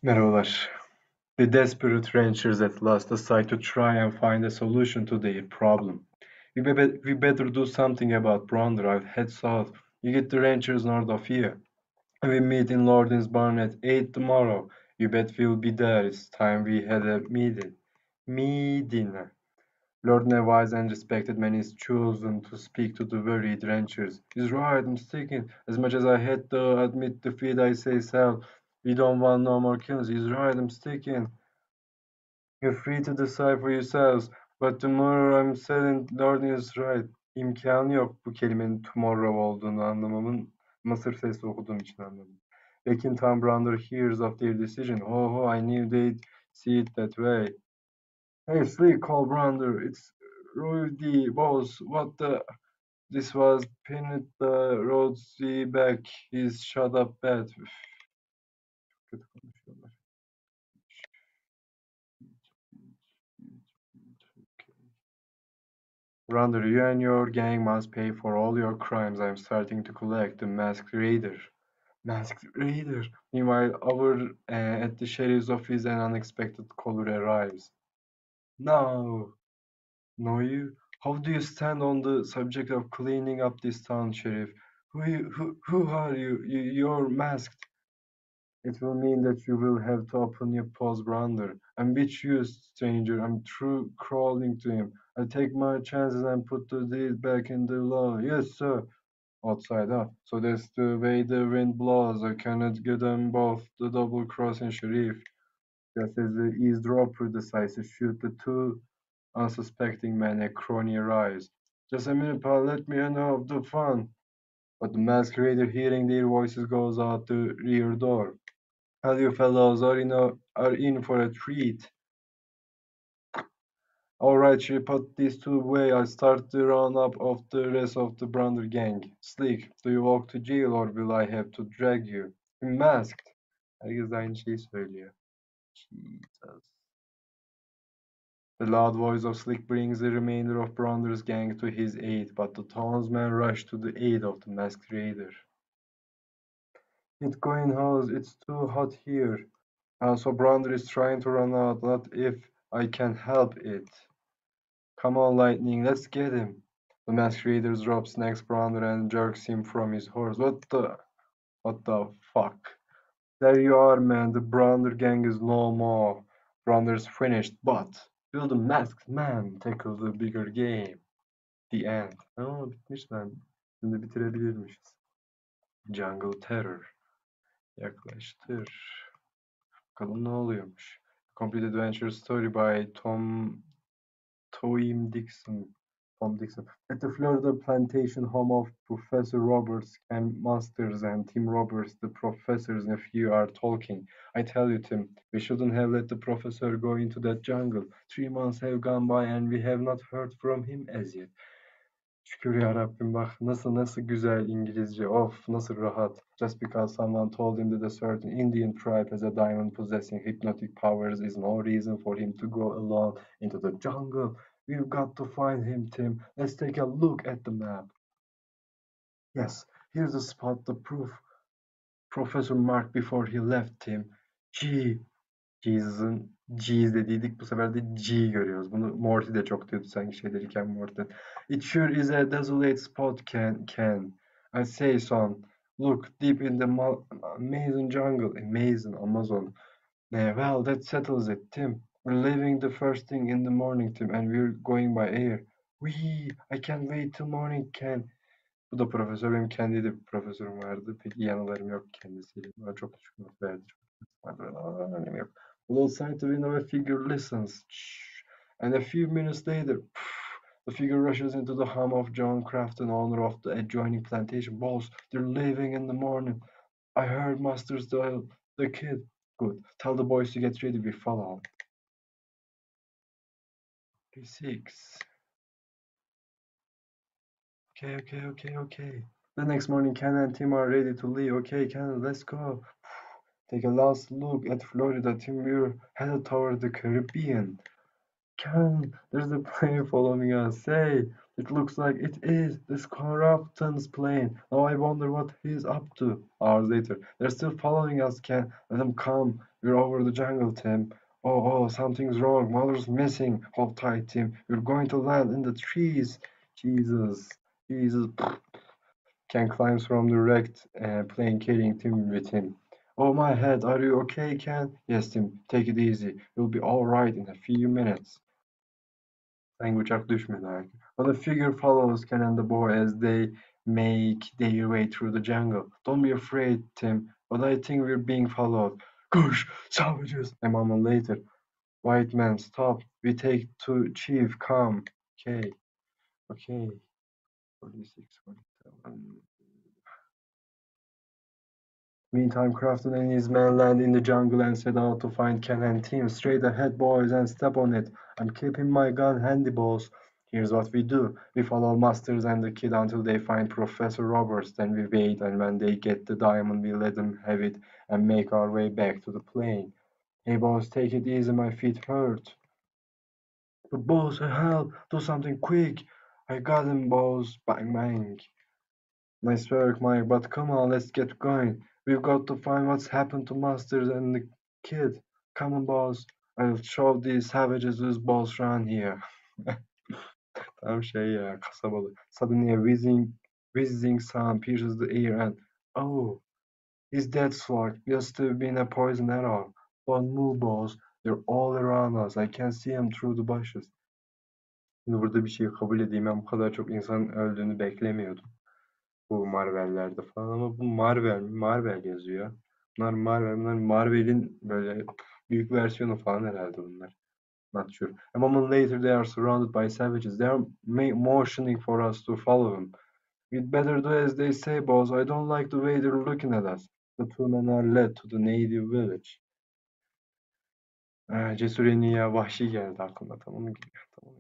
Merhabalar. The desperate ranchers at last decide to try and find a solution to their problem. We better do something about Bronder. I've had south. You get the ranchers north of here. We meet in Lordin's barn at 8 tomorrow. You bet we'll be there. It's time we had a meeting. Meeting. Lord a wise and respected man is chosen to speak to the worried ranchers. He's right, I'm sticking. As much as I hate to admit defeat, I say, Sal, we don't want no more killings. He's right, I'm sticking. You're free to decide for yourselves. But tomorrow I'm saying Lord is right. İmkanı yok bu kelimenin tomorrow olduğunu anlamamın. Mısır sesi okuduğum için anladım. Back in Tom Bronder hears of their decision. Oh, I knew they'd see it that way. Hey, Slick, call Bronder. It's Rudy, boss. What the? This was pinned the Rhodesy back. He's shut up bad. Üf, kötü konuşuyorlar. Bronder, you and your gang must pay for all your crimes. I'm starting to collect the masked raider. Masked raider. Meanwhile, over at the sheriff's office, an unexpected caller arrives. No. No, you. How do you stand on the subject of cleaning up this town, Sheriff? Who are you? You're masked. It will mean that you will have to open your paws, Brander. I'm with you, stranger. I'm through crawling to him. I take my chances and put the deed back in the law. Yes, sir. Outside, huh? So that's the way the wind blows. I cannot get them both. The double-crossing sheriff. Just as the eavesdropper decides to shoot the two unsuspecting men, a crony arrives. Just a minute, pal. Let me in of the fun. But the masquerader, hearing their voices, goes out the rear door. All you fellows are in for a treat. All right, she put these two away. I start the roundup of the rest of the Brander gang. Slick, do you walk to jail or will I have to drag you? Masked. Herkes de aynı şeyi söylüyor. Jesus. The loud voice of Slick brings the remainder of Brander's gang to his aid, but the townsmen rush to the aid of the masked raider. Get going, house. It's too hot here. So Brander is trying to run out. Not if I can help it. Come on, Lightning, let's get him. The masked raider drops next Brander and jerks him from his horse. What the fuck? There you are, man. The Brander gang is no more. Brander's finished, but will the masked man tackle the bigger game? The end. Aa, bitmiş lan. Şimdi bitirebilirmişiz. Jungle Terror. Yaklaştır. Bakalım ne oluyormuş. Complete Adventure Story by Tom Dixon. At the Florida plantation home of Professor Roberts, Ken Masters, and Tim Roberts, the professor's nephew, are talking. I tell you, Tim, we shouldn't have let the professor go into that jungle. 3 months have gone by and we have not heard from him as yet. Şükür ya Rabbim, bak nasıl güzel İngilizce. Of, nasıl rahat. Just because someone told him that a certain Indian tribe has a diamond possessing hypnotic powers is no reason for him to go alone into the jungle. We've got to find him, Tim. Let's take a look at the map. Yes, here's the spot, the proof Professor marked before he left, Tim. Jesus'ın G's dediydik. Bu sefer de G görüyoruz. Bunu Morty de çok diyordu sanki şeylerken Morty. It sure is a desolate spot, Ken. I say, son. Look, deep in the Amazon jungle. Amazon. Well, that settles it, Tim. We're leaving the first thing in the morning, Tim, and we're going by air. I can't wait till morning, Ken. Bu da profesör. Benim kendi de bir profesörüm vardı. Peki yanılarım yok kendisiyle. Bana çok küçük not verdi. Önemi yok. Outside the window, a figure listens. And a few minutes later, the figure rushes into the home of John Crafton, owner of the adjoining plantation. Boss, they're leaving in the morning. I heard Masters tell the kid. Good. Tell the boys to get ready. We follow. 6. Okay. The next morning, Ken and Tim are ready to leave. Okay, Ken, let's go. Take a last look at Florida. Tim, we're headed toward the Caribbean. Ken, there's a plane following us. Hey, It looks like it is. This corruption's plane. Now I wonder what he's up to. Hours later. They're still following us, Ken. Let them come. We're over the jungle, Tim. Oh, something's wrong. Mother's missing. Hold tight, Tim. We're going to land in the trees. Jesus. Jesus. Ken climbs from the wrecked plane carrying Tim with him. Oh, my head. Are you okay, Ken? Yes, Tim. Take it easy. You'll be all right in a few minutes. Sanki uçak düşmedi belki. But a figure follows Ken and the boy as they make their way through the jungle. Don't be afraid, Tim, but I think we're being followed. Gosh, savages! A moment later. White man, stop. We take to chief, come. Okay. 46, 47. Meantime, Crafton and his men land in the jungle and set out to find Ken and Tim. Straight ahead, boys, and step on it. I'm keeping my gun handy, boss. Here's what we do. We follow Masters and the kid until they find Professor Roberts. Then we wait, and when they get the diamond, we let them have it and make our way back to the plane. Hey, boss, take it easy. My feet hurt. But, boss, help! Do something quick! I got him, boss. Bang, bang. Nice work, Mike, but come on, let's get going. We've got to find what's happened to Masters and the kid. Come on, boss. I'll show these savages whose balls run here. Tam şey ya, kasabalı. Suddenly a whizzing sound pierces the ear and, oh, he's dead, Slug. Must have been a poison arrow. Don't move, boss. They're all around us. I can see them through the bushes. Şimdi burada bir şey kabul edeyim. Ben bu kadar çok insanın öldüğünü beklemiyordum. Bu Marvel'lerde falan ama bu Marvel mi? Marvel yazıyor. Bunlar Marvel'in böyle büyük versiyonu falan herhalde bunlar. Not sure. A moment later they are surrounded by savages. They are motioning for us to follow them. We'd better do as they say, boss. I don't like the way they're looking at us. The two men are led to the native village. Cesur en iyi ya, vahşi geldi aklıma. Tamam mı? Tamam.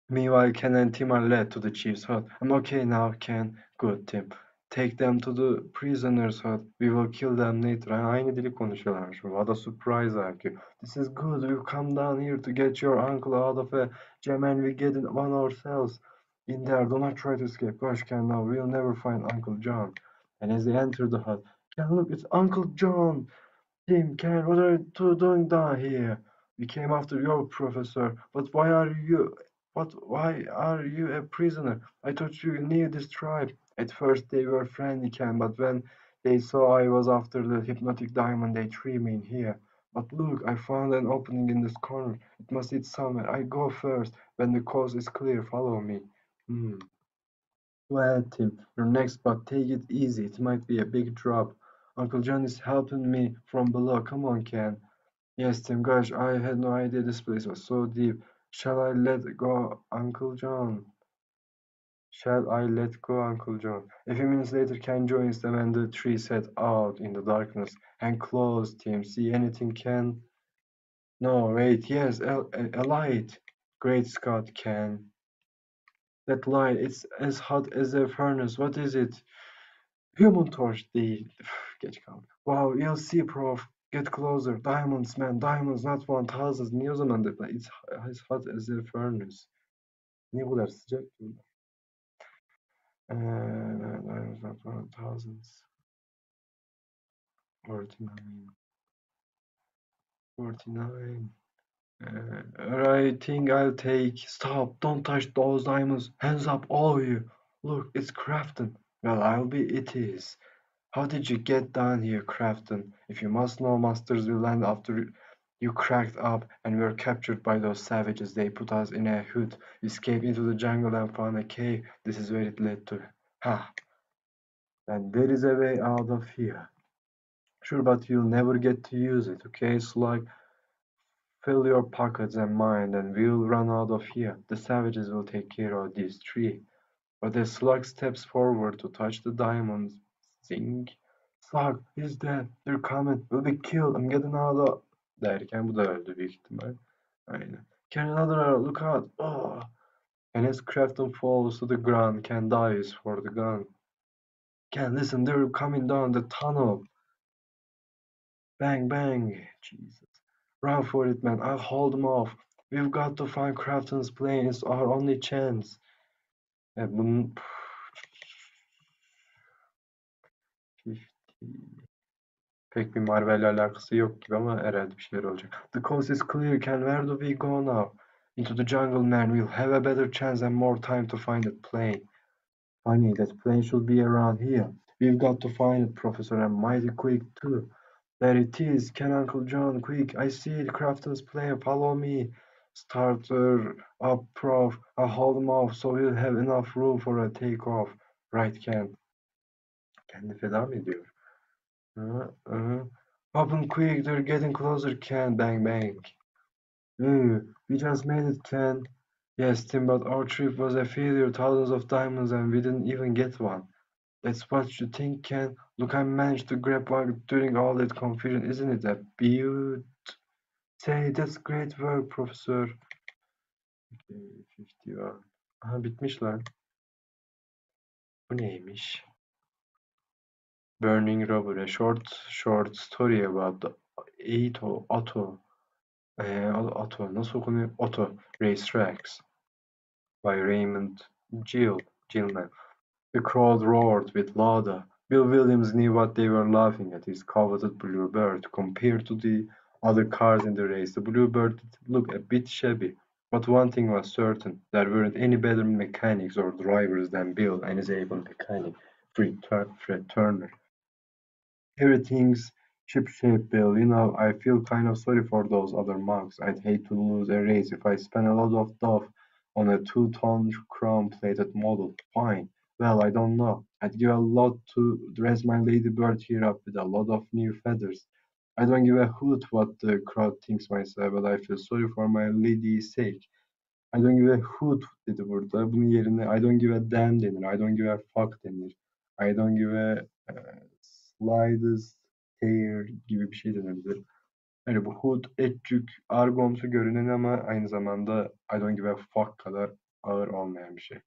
Meanwhile, Ken and Tim are led to the chief's hut. I'm okay now, Ken. Good, Tim. Take them to the prisoner's hut. We will kill them later. Aynı dili konuşuyorlarmış. What a surprise, IQ. This is good. We've come down here to get your uncle out of a jam and we get in one ourselves. In there, do not try to escape. Gosh, Ken, now we'll never find Uncle John. And as they enter the hut, Ken, look, it's Uncle John. Tim, Ken, what are you two doing down here? We came after your professor, but why are you a prisoner? I thought you knew this tribe. At first they were friendly, Ken, but when they saw I was after the hypnotic diamond, they threw me in here. But look, I found an opening in this corner. It must lead somewhere. I go first. When the coast is clear, follow me. Go ahead, Tim. You're next, but take it easy. It might be a big drop. Uncle John is helping me from below. Come on, Ken. Yes, Tim, gosh, I had no idea this place was so deep. Shall I let go, Uncle John? Shall I let go, Uncle John? A few minutes later, Ken joins them and the three set out in the darkness. And close, Tim. See anything, Ken? No, wait, yes, a light. Great Scott, Ken. That light, it's as hot as a furnace. What is it? Human torch değil. Geç kaldık. Wow, you'll see, Prof. Get closer. Diamonds, man. Diamonds, not one thousands. Niye o zaman dediler? It's as hot as a furnace. Niye bu kadar sıcak ki bunlar? Diamonds, not one thousands. 49. 49. I think I'll take. Stop. Don't touch those diamonds. Hands up, all of you. Look, it's Crafton. Well, it is. How did you get down here, Crafton? If you must know, Masters will land after you cracked up and were captured by those savages. They put us in a hut, escaped into the jungle and found a cave. This is where it led to. Ha! And there is a way out of here. Sure, but you'll never get to use it, okay? So, like, fill your pockets and mine, and we'll run out of here. The savages will take care of these three. But as Slug steps forward to touch the diamonds, zing! Slug, he's dead. They're coming. We'll be killed. I'm getting out of... Derken bu da öldü büyük ihtimal. Aynen. Can another arrow, look out. Oh. And as Crafton falls to the ground, Ken dives for the gun. Ken, listen, they're coming down the tunnel. Bang, bang. Jesus. Run for it, man. I'll hold them off. We've got to find Crafton's plane. It's our only chance. Bunun... Pek bir Marvel'le alakası yok gibi ama herhalde bir şeyler olacak. The coast is clear. Where do we go now? Into the jungle, man. We'll have a better chance and more time to find that plane. Funny, that plane should be around here. We've got to find it, Professor, and mighty quick, too. There it is. Can Uncle John, quick. I see it. Crafton's plane. Follow me. Starter up, Prof. I'll hold him off so we'll have enough room for a takeoff. Right, Ken. Kendi feda mı ediyor? Open quick, they're getting closer, Ken. Bang, bang. We just made it, Ken. Yes, Tim, but our trip was a failure. Thousands of diamonds and we didn't even get one. That's what you think, Ken. Look, I managed to grab one during all that confusion. Isn't it a beaut? Say, that's great work, Professor. Okay, 51. Aha, bitmiş lan. Bu neymiş? Burning Rubber, a short story about the Auto nasıl okunuyor? Auto Racetracks by Raymond Gilman. The crowd roared with laughter. Bill Williams knew what they were laughing at, his coveted Bluebird. Compared to the other cars in the race, the Bluebird looked a bit shabby. But one thing was certain, there weren't any better mechanics or drivers than Bill and his able mechanic, Fred Turner. Everything's shipshape, Bill. You know, I feel kind of sorry for those other monks. I'd hate to lose a race if I spent a lot of dough on a 2-ton chrome-plated model. Fine. Well, I don't know. I'd give a lot to dress my ladybird here up with a lot of new feathers. I don't give a hoot what the crowd thinks myself, but I feel sorry for my lady's sake. I don't give a hoot dedi burada. Bunun yerine I don't give a damn denir. I don't give a fuck denir. I don't give a slightest care gibi bir şey denebilir. Yani bu hoot, etçük, argomsu görünen ama aynı zamanda I don't give a fuck kadar ağır olmayan bir şey.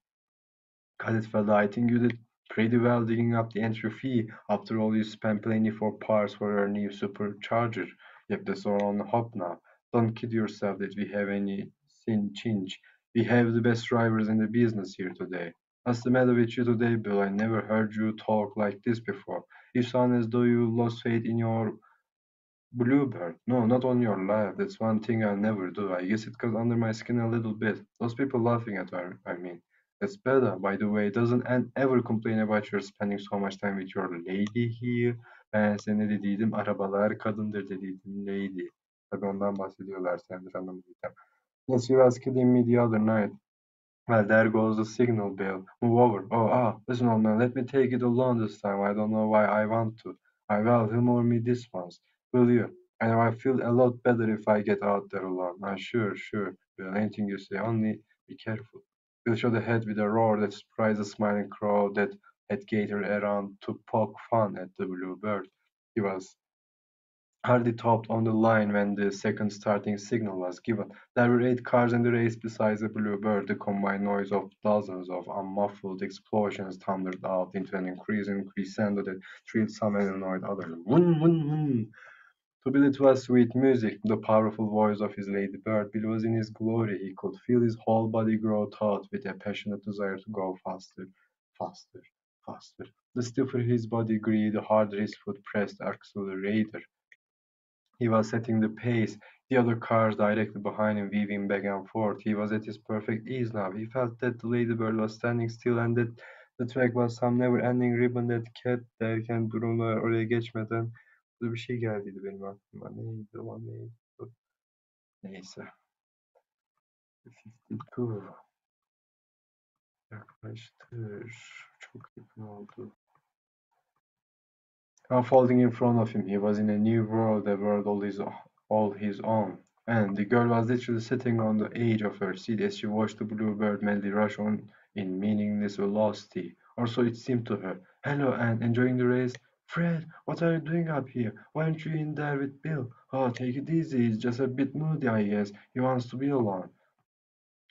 Got it, fella. I think you did pretty well digging up the entry fee. After all, you spent plenty for parts for our new supercharger. Yep, that's all on the hop now. Don't kid yourself that we have any cinch. We have the best drivers in the business here today. What's the matter with you today, Bill? I never heard you talk like this before. You sound as though you lost faith in your Bluebird. No, not on your life. That's one thing I'll never do. I guess it got under my skin a little bit. Those people laughing at her, I mean. That's better. By the way, doesn't Anne ever complain about your spending so much time with your lady here? Ben seni dediydim, arabalar kadındır dediydim, lady. Tabii ondan bahsediyorlar, sendir anlamadıysam. Yes, she was kidding me the other night. Well, there goes the signal, Bill. Move over. Listen, old man, let me take it alone this time. I don't know why I want to. I will humor me this once. Will you? I know I feel a lot better if I get out there alone. Sure, Bill, anything you say, only be careful. Bill shot ahead with a roar that surprised the smiling crowd that had gathered around to poke fun at the Bluebird. He was hardly topped on the line when the second starting signal was given. There were 8 cars in the race besides the Bluebird. The combined noise of dozens of unmuffled explosions thundered out into an increasing crescendo that thrilled some and annoyed others. Wun, wun, wun. To Bill it was sweet music, the powerful voice of his ladybird. Bill was in his glory. He could feel his whole body grow taut with a passionate desire to go faster, faster, faster. The stiffer his body grew, the harder his foot pressed the accelerator. He was setting the pace, the other cars directly behind him weaving back and forth. He was at his perfect ease now. He felt that the ladybird was standing still and that the track was some never-ending ribbon that kept derken durumlar oraya geçmeden burada bir şey geldiydi benim aklıma. Neydi o neydi? Neyse. 52. Yaklaştır. Çok yakın oldu. Unfolding in front of him, he was in a new world, a world all his own. And the girl was literally sitting on the edge of her seat as she watched the bluebird madly rush on in meaningless velocity. Or so it seemed to her. Hello, Anne, enjoying the race? Fred, what are you doing up here? Why aren't you in there with Bill? Oh, take it easy, he's just a bit moody, I guess. He wants to be alone.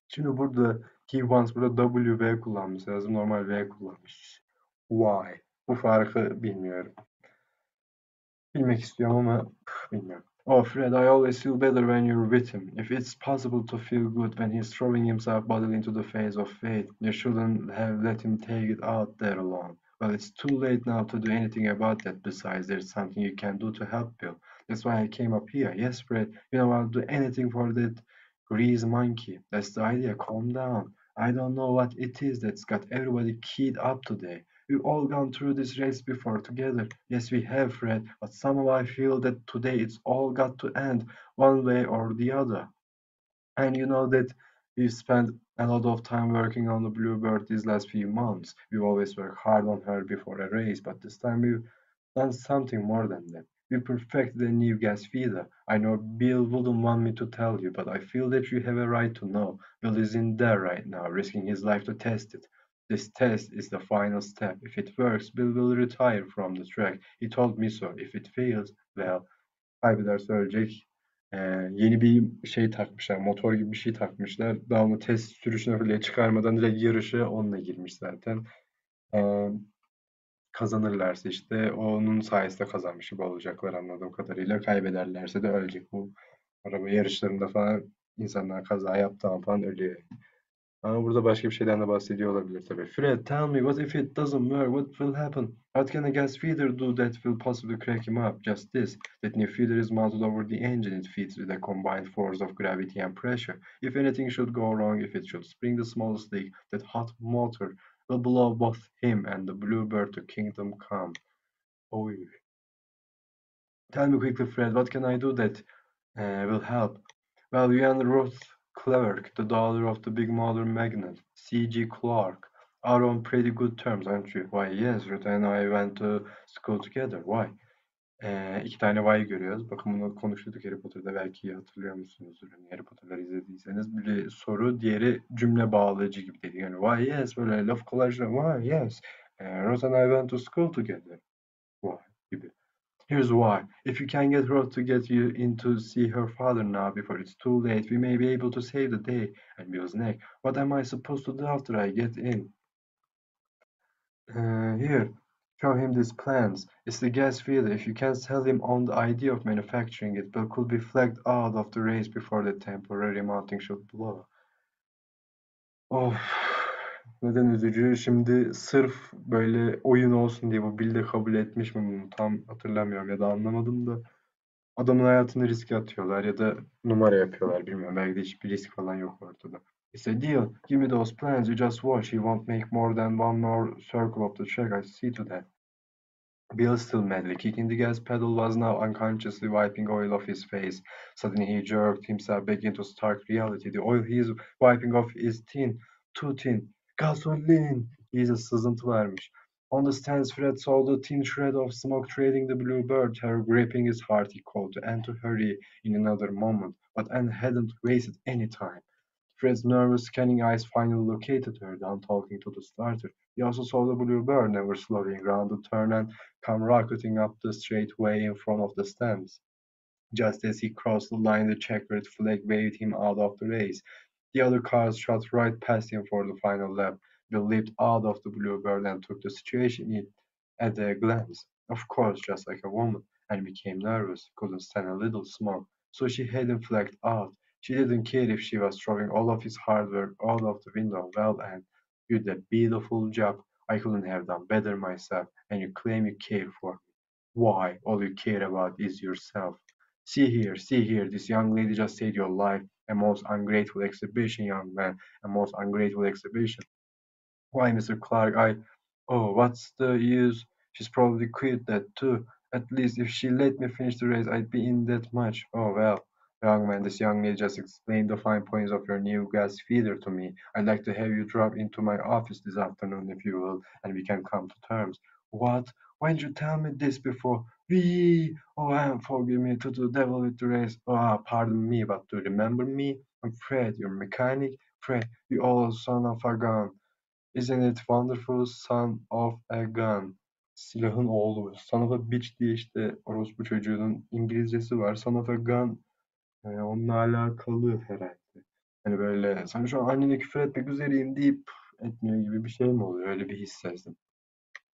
Şimdi burada he wants burada W kullanmış lazım. Normal V kullanmış. Why? Bu farkı bilmiyorum. Bilmek istiyorum ama bilmiyorum. Oh, Fred, I always feel better when you're with him. If it's possible to feel good when he's throwing himself bodily into the face of fate, you shouldn't have let him take it out there alone. Well, it's too late now to do anything about that. Besides, there's something you can do to help Bill. That's why I came up here. Yes, Fred, you know I'll do anything for that grease monkey. That's the idea. Calm down. I don't know what it is that's got everybody keyed up today. We've all gone through this race before together. Yes, we have, Fred, but somehow I feel that today it's all got to end one way or the other. And you know that we've spent a lot of time working on the Bluebird these last few months. We've always worked hard on her before a race, but this time we've done something more than that. We perfected a new gas feeder. I know Bill wouldn't want me to tell you, but I feel that you have a right to know. Bill is in there right now, risking his life to test it. This test is the final step. If it works, Bill will retire from the track. He told me so. If it fails, well, kaybederse ölecek. Yeni bir şey takmışlar, motor gibi bir şey takmışlar. Daha onu test sürüşüne bile çıkarmadan direkt yarışa onunla girmiş zaten. Ee, Kazanırlarsa işte onun sayesinde kazanmış gibi olacaklar anladığım kadarıyla. Kaybederlerse de ölecek. Bu araba yarışlarında falan insanlar kaza yaptığı falan ölüyor. Ama burada başka bir şeyden de bahsediyor olabilir tabii. Fred, tell me, what if it doesn't work? What will happen? What can a gas feeder do that will possibly crack him up? Just this. That new feeder is mounted over the engine. It feeds with a combined force of gravity and pressure. If anything should go wrong, if it should spring the smallest leak, that hot motor will blow both him and the Bluebird to kingdom come. Oh, tell me quickly, Fred, what can I do that will help? Well, you and Ruth Clark, the daughter of the big modern magnate, C.G. Clark, are on pretty good terms, aren't you? Why, yes, Ruth and I went to school together. Why? İki tane why görüyoruz. Bakın bunu konuştuk Harry Potter'da, belki hatırlıyor musunuzdur? Hani Harry Potter'ları izlediyseniz. Biri soru, diğeri cümle bağlayıcı gibi dedi. Yani why, yes, böyle laf kolayca why, yes. Ruth and I went to school together. Why gibi. Here's why. If you can get Rose to get you in to see her father now before it's too late, we may be able to save the day. And Bill's neck. What am I supposed to do after I get in? Here, show him these plans. It's the gas feeder. If you can sell him on the idea of manufacturing it, Bill could be flagged out of the race before the temporary mounting should blow. Of, neden üzücü? Şimdi sırf böyle oyun olsun diye bu Bill de kabul etmiş mi bunu tam hatırlamıyorum ya da anlamadım da. Adamın hayatını riske atıyorlar ya da numara yapıyorlar bilmiyorum. Belki de hiçbir risk falan yok ortada. It's a deal. Give me those plans. You just watch. He won't make more than one more circle of the track. I see to that. Bill, still madly kicking the gas pedal, was now unconsciously wiping oil off his face. Suddenly he jerked himself back into stark reality. The oil he is wiping off is tin. Too tin. Gasoline! İyice sızıntı vermiş. On the stands, Fred saw the thin shred of smoke trailing the Bluebird, her gripping his heart. He called to Anne to hurry in another moment, but Anne hadn't wasted any time. Fred's nervous, scanning eyes finally located her, done talking to the starter. He also saw the Bluebird, never slowing round the turn and come rocketing up the straightaway in front of the stands. Just as he crossed the line, the checkered flag waved him out of the race. The other cars shot right past him for the final lap. Bill leaped out of the Bluebird and took the situation in at a glance. Of course, just like a woman, and became nervous, couldn't stand a little smoke, so she had him flagged out. She didn't care if she was throwing all of his hard work out of the window. Well, and you did a beautiful job. I couldn't have done better myself, and you claim you care for me. Why? All you care about is yourself. See here, this young lady just saved your life. A most ungrateful exhibition, young man. A most ungrateful exhibition. Why, Mr. Clark, oh, what's the use? She's probably quit that too. At least if she let me finish the race, I'd be in that much. Oh, well, young man, this young lady just explained the fine points of your new gas feeder to me. I'd like to have you drop into my office this afternoon, if you will, and we can come to terms. What? Why didn't you tell me this before? Wee! Oh, Anne, forgive me to the devil with the race. Oh, pardon me, but to remember me? I'm Fred, your mechanic. Fred, you old son of a gun. Isn't it wonderful, son of a gun? Silahın oğlu. Son of a bitch diye işte orospu çocuğunun İngilizcesi var. Son of a gun onunla alakalı herhalde. Hani böyle sana şu an annene küfür etmek üzereyim deyip etmiyor gibi bir şey mi oluyor? Öyle bir his sezdim.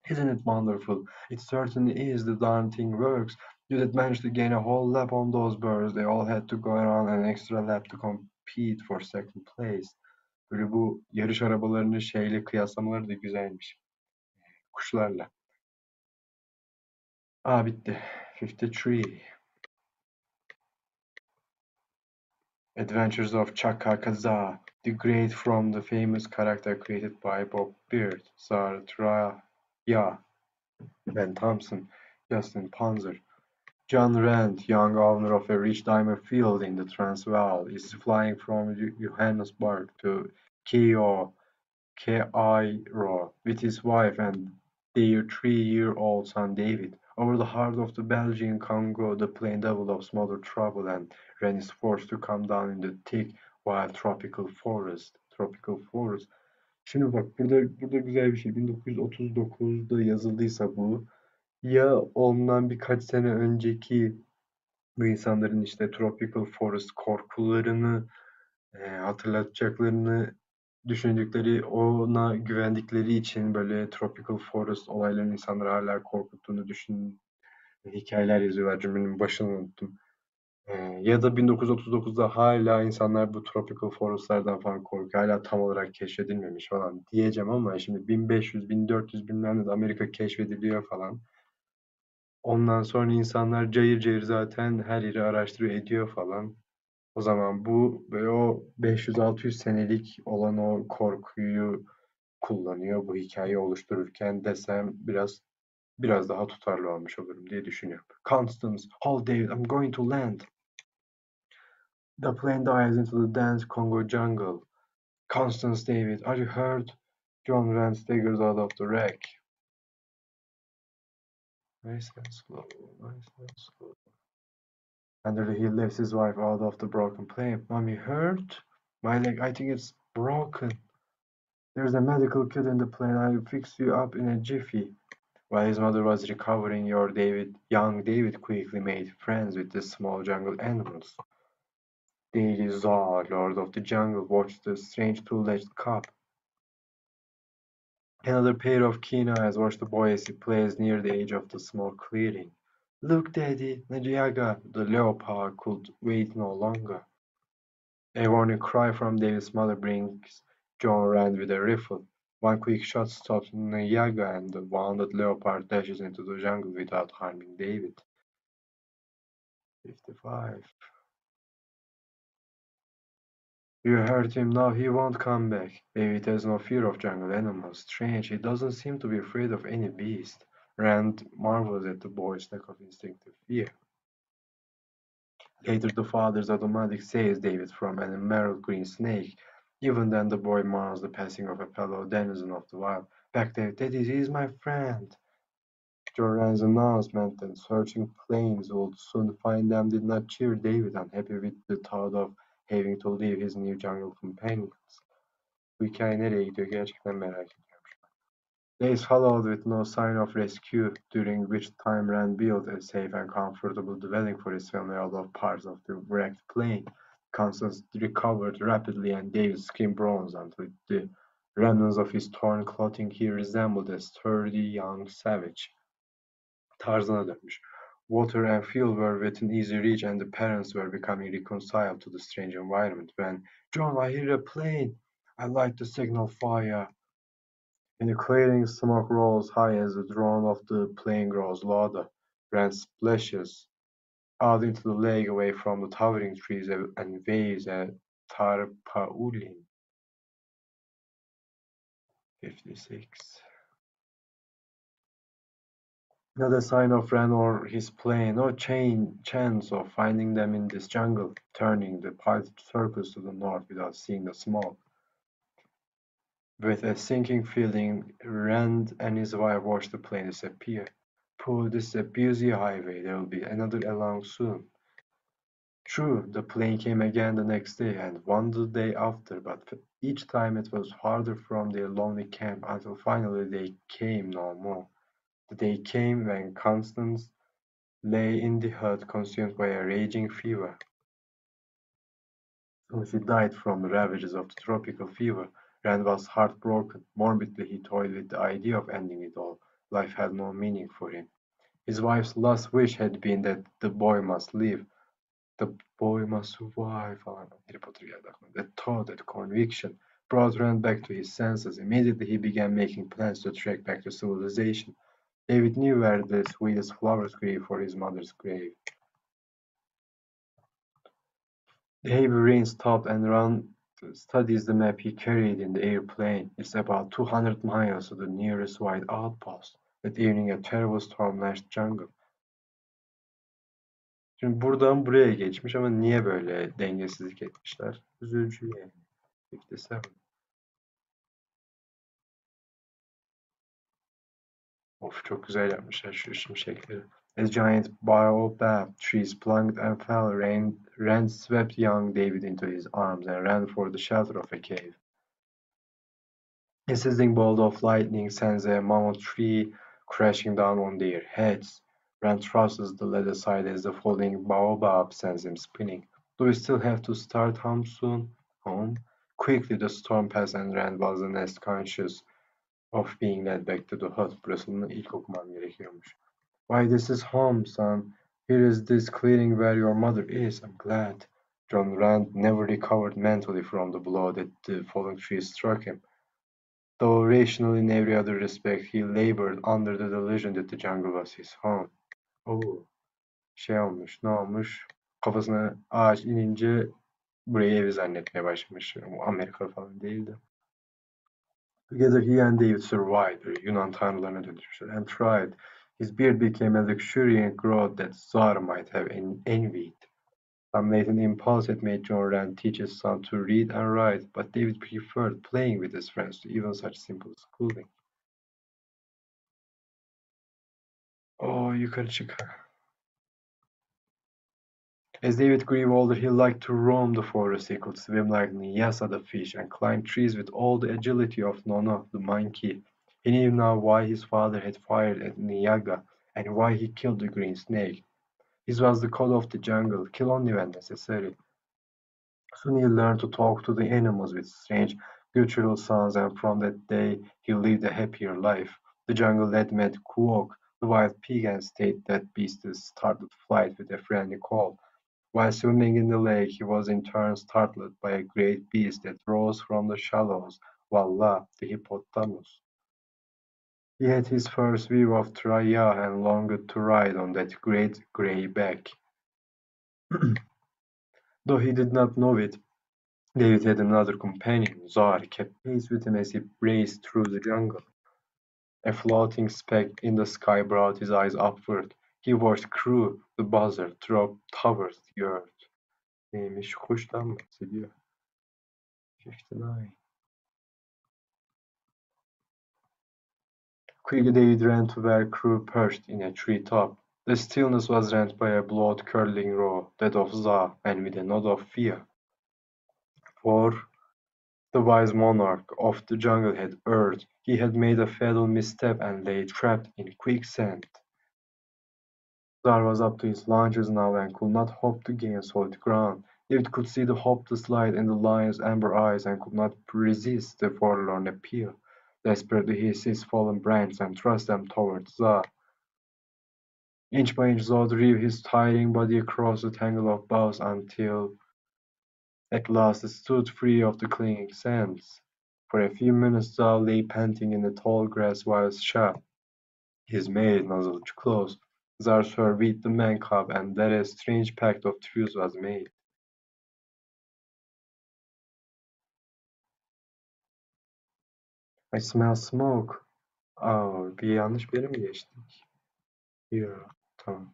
Isn't it wonderful? It certainly is. The darn thing works. You did manage to gain a whole lap on those birds. They all had to go around an extra lap to compete for second place. Böyle bu yarış arabalarını şeyle kıyaslamaları da güzelmiş. Kuşlarla. Bitti. 53. Adventures of Ka-zar, the Great from the famous character created by Bob Beard, Zara Ben Thompson, Justin Panzer. John Rand, young owner of a rich diamond field in the Transvaal, is flying from Johannesburg to Cairo with his wife and their 3-year-old son David. Over the heart of the Belgian Congo, the plane develops motor trouble and Rand is forced to come down in the thick, wild tropical forest. Şimdi bak burada güzel bir şey. 1939'da yazıldıysa bu, ya ondan birkaç sene önceki bu insanların işte tropical forest korkularını hatırlatacaklarını düşündükleri, ona güvendikleri için böyle tropical forest olaylarının insanları hala korkuttuğunu hikayeler yazıyorlar. Cümlenin başını unuttum. Ya da 1939'da hala insanlar bu tropical forestlardan falan korkuyor. Hala tam olarak keşfedilmemiş falan diyeceğim ama şimdi 1500, 1400 bilmem ne de Amerika keşfediliyor falan. Ondan sonra insanlar cayır cayır zaten her yeri araştırıyor ediyor falan. O zaman bu böyle o 500-600 senelik olan o korkuyu kullanıyor bu hikayeyi oluştururken desem biraz daha tutarlı olmuş olurum diye düşünüyorum. Constance, hold David, I'm going to land. The plane dives into the dense Congo jungle. Constance, David, are you hurt? John Rand staggers out of the wreck. Nice and slow, nice and slow. And he lifts his wife out of the broken plane. Mommy hurt? My leg, I think it's broken. There's a medical kit in the plane. I'll fix you up in a jiffy. While his mother was recovering, young David quickly made friends with the small jungle animals. Daily Zar, Lord of the Jungle, watched the strange two-legged cub. Another pair of keen eyes watched the boy as he plays near the edge of the small clearing. Look, Daddy, Najaga, the leopard could wait no longer. A warning cry from David's mother brings John Rand with a rifle. One quick shot stops Nyaga and the wounded leopard dashes into the jungle without harming David. 55. You hurt him, now he won't come back. David has no fear of jungle animals. Strange, he doesn't seem to be afraid of any beast. Rand marvels at the boy's lack of instinctive fear. Later, the father's automatic saves David from an emerald green snake. Even then, the boy mourns the passing of a fellow denizen of the wild. Back there, Daddy, he's my friend. Joran's announcement that searching planes would soon find them did not cheer David, unhappy with the thought of having to leave his new jungle companions. Bu hikaye nereye gidiyor gerçekten merak ediyorum. Days followed with no sign of rescue, during which time Rand built a safe and comfortable dwelling for his family out of parts of the wrecked plane. Constance recovered rapidly and David's skin bronzed until the remnants of his torn clothing he resembled a sturdy young savage. Tarzana dönmüş. Water and fuel were within easy reach and the parents were becoming reconciled to the strange environment when, John, I hear a plane. I light the signal fire. In the clearing, smoke rose high as the drone of the plane grows louder. Rand splashes out into the lake away from the towering trees and waves at Tarpaulin. 56. Not a sign of Rand or his plane, no chance of finding them in this jungle. Turning, the pilot circles to the north without seeing the smoke. With a sinking feeling, Rand and his wife watch the plane disappear. Poor, this is a busy highway. There will be another along soon. True, the plane came again the next day and one the day after, but each time it was farther from their lonely camp until finally they came no more. The day came when Constance lay in the hut consumed by a raging fever. She died from the ravages of the tropical fever. Rand was heartbroken. Morbidly he toyed with the idea of ending it all. Life had no meaning for him. His wife's last wish had been that the boy must live. The boy must survive falan. Harry Potter geldi aklıma. That thought, that conviction brought Rand back to his senses. Immediately he began making plans to trek back to civilization. David knew where the sweetest flowers grew for his mother's grave. The heavy rain stopped and Rand studies the map he carried in the airplane. It's about 200 miles to the nearest white outpost. That evening a terrible storm lashed jungle. Şimdi buradan buraya geçmiş ama niye böyle dengesizlik etmişler? Üzücü yani. 57. Of çok güzel yapmışlar şu şimşekleri. As giant baobab trees plunked and fell, Rand swept young David into his arms and ran for the shelter of a cave. A sizzling bolt of lightning sends a mammoth tree crashing down on their heads. Rand thrusts the lead aside as the falling baobab sends him spinning. Do we still have to start home soon? Home? Quickly the storm passed and Rand was the next conscious of being led back to the hut. Burasını ilk okumam gerekiyormuş. Why, this is home, son. Here is this clearing where your mother is. I'm glad. John Rand never recovered mentally from the blow that the falling tree struck him. Though rational in every other respect, he labored under the delusion that the jungle was his home. Oo, şey olmuş, ne olmuş? Kafasına ağaç inince burayı evi zannetmeye başlamış. Amerika falan değildi. Together he and David survived, Yunan tanrılarına dönüşmüşler, and tried. His beard became a luxuriant growth that Zar might have envied. Some latent impulse had made John Rand teach his son to read and write, but David preferred playing with his friends to even such simple schooling. Oh, yukarı çık. As David grew older, he liked to roam the forest. He could swim like Nyasa the fish and climb trees with all the agility of Nono the monkey. He knew now why his father had fired at Nyaga and why he killed the green snake. This was the code of the jungle, kill only when necessary. Soon he learned to talk to the animals with strange, guttural sounds, and from that day he lived a happier life. The jungle led met Kuok, the wild pig, and stayed that beast started flight with a friendly call. While swimming in the lake, he was in turn startled by a great beast that rose from the shallows, Wallah, the hippopotamus. He had his first view of Traya and longed to ride on that great grey back. Though he did not know it, David had another companion. Zar kept pace with him as he raced through the jungle. A floating speck in the sky brought his eyes upward. He watched Crew, the buzzard, drop towards the earth. Neymiş? Kuştan bahsediyor. 59. Quickly David ran to where Crew perched in a tree-top. The stillness was rent by a blood-curdling roar, that of Za, and with a nod of fear. For the wise monarch of the jungle had erred. He had made a fatal misstep and lay trapped in quicksand. Zar was up to his lunges now and could not hope to gain solid ground. David could see the hopeless light in the lion's amber eyes and could not resist the forlorn appeal. Desperately he seized fallen branches and thrust them towards Zar. Inch by inch Zod drew his tiring body across the tangle of boughs until at last it stood free of the clinging sands. For a few minutes Zod lay panting in the tall grass while Shah, his mate, nuzzled close. Zar surveyed the man-cub and that a strange pact of truce was made. I smell smoke. Oh, bir yanlış bir yere mi geçtik? Yo, tamam.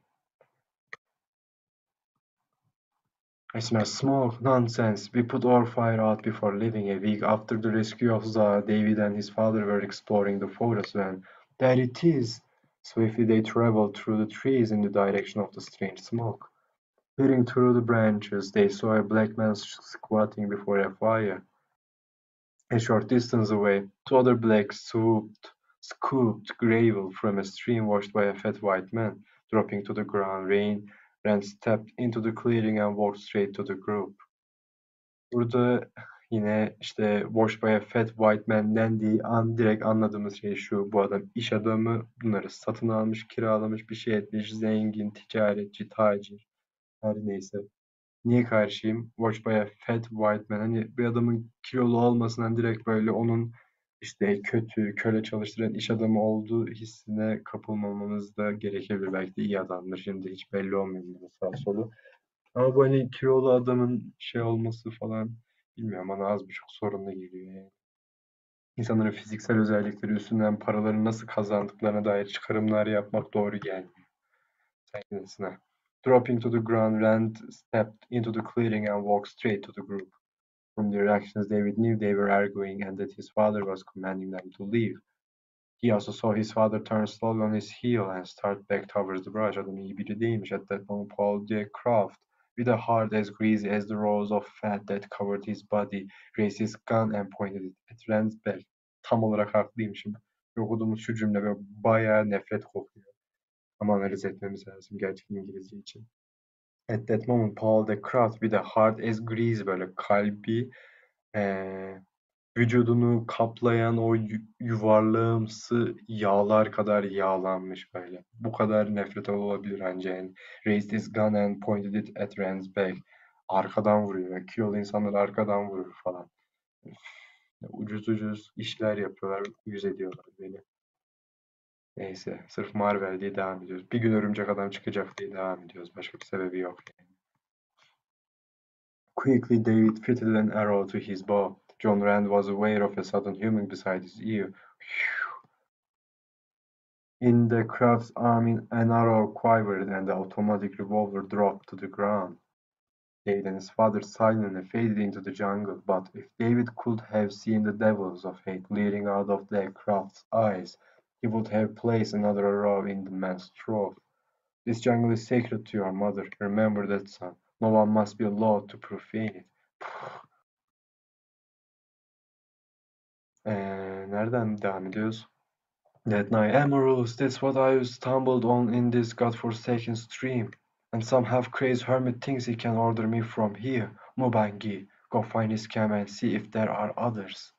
I smell smoke. Nonsense. We put our fire out before leaving. A week after the rescue of Zara, David and his father were exploring the forest when there it is! Swiftly they traveled through the trees in the direction of the strange smoke. Peering through the branches, they saw a black man squatting before a fire. A short distance away, two other blacks scooped gravel from a stream washed by a fat white man. Dropping to the ground, Rand stepped into the clearing and walked straight to the group. Burada Yine işte Watched by a Fat White Man dendiği an direkt anladığımız şey şu: bu adam iş adamı, bunları satın almış, kiralamış, bir şey etmiş, zengin, ticaretçi, tacir, her neyse. Niye karşıyım? Watched by a Fat White Man. Hani bir adamın kilolu olmasından direkt böyle onun işte kötü, köle çalıştıran iş adamı olduğu hissine kapılmamamız da gerekebilir. Belki de iyi adamdır. Şimdi hiç belli olmuyor bunun sağ solu. Ama bu hani kilolu adamın şey olması falan, bilmiyorum, bana az buçuk sorunlu geliyor yani. İnsanların fiziksel özellikleri üstünden paraları nasıl kazandıklarına dair çıkarımlar yapmak doğru gelmiyor. Kendisine. Dropping to the ground, Rand stepped into the clearing and walked straight to the group. From their actions, David knew they were arguing and that his father was commanding them to leave. He also saw his father turn slowly on his heel and start back towards the barrage. Adam iyi biri değilmiş. At that moment, Paul de Craft, with a heart as greasy as the rolls of fat that covered his body, raised his gun and pointed it at Rand's back. Tam olarak haklıymışım. Okuduğumuz şu cümle böyle bayağı nefret kokuyor. Ama analiz etmemiz lazım gerçek İngilizce için. At that moment, Paul de Craft, with a heart as greasy, böyle kalbi vücudunu kaplayan o yuvarlağımsı yağlar kadar yağlanmış böyle. Bu kadar nefret olabilir anca yani. Raised his gun and pointed it at Rand's back. Arkadan vuruyor. Kilolu insanlar arkadan vurur falan. Üf, ucuz ucuz işler yapıyorlar. Yüz ediyorlar beni. Neyse. Sırf Marvel diye devam ediyoruz. Bir gün örümcek adam çıkacak diye devam ediyoruz. Başka bir sebebi yok. Quickly David fitted an arrow to his bow. John Rand was aware of a sudden humming beside his ear. In the Craft's arm an arrow quivered and the automatic revolver dropped to the ground. David and his father silently faded into the jungle, but if David could have seen the devils of hate leering out of the Craft's eyes, he would have placed another arrow in the man's throat. This jungle is sacred to your mother. Remember that, son. No one must be allowed to profane it. Nereden devam ediyoruz? That night, Amorous, that's what I stumbled on in this godforsaken stream. And some half-crazed hermit thinks he can order me from here. Mubangi, go find his camp and see if there are others.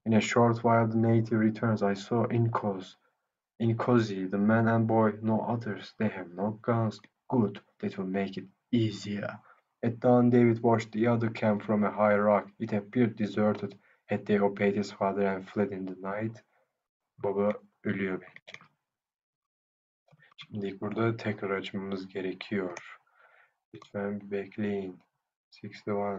In a short while the native returns. I saw Inkosi, the man and boy, no others. They have no guns. Good, that will make it easier. At dawn, David watched the other camp from a high rock. It appeared deserted. Had they obeyed his father and fled in the night? Baba ölüyor bence. Şimdi burada tekrar açmamız gerekiyor. Lütfen bir bekleyin. 61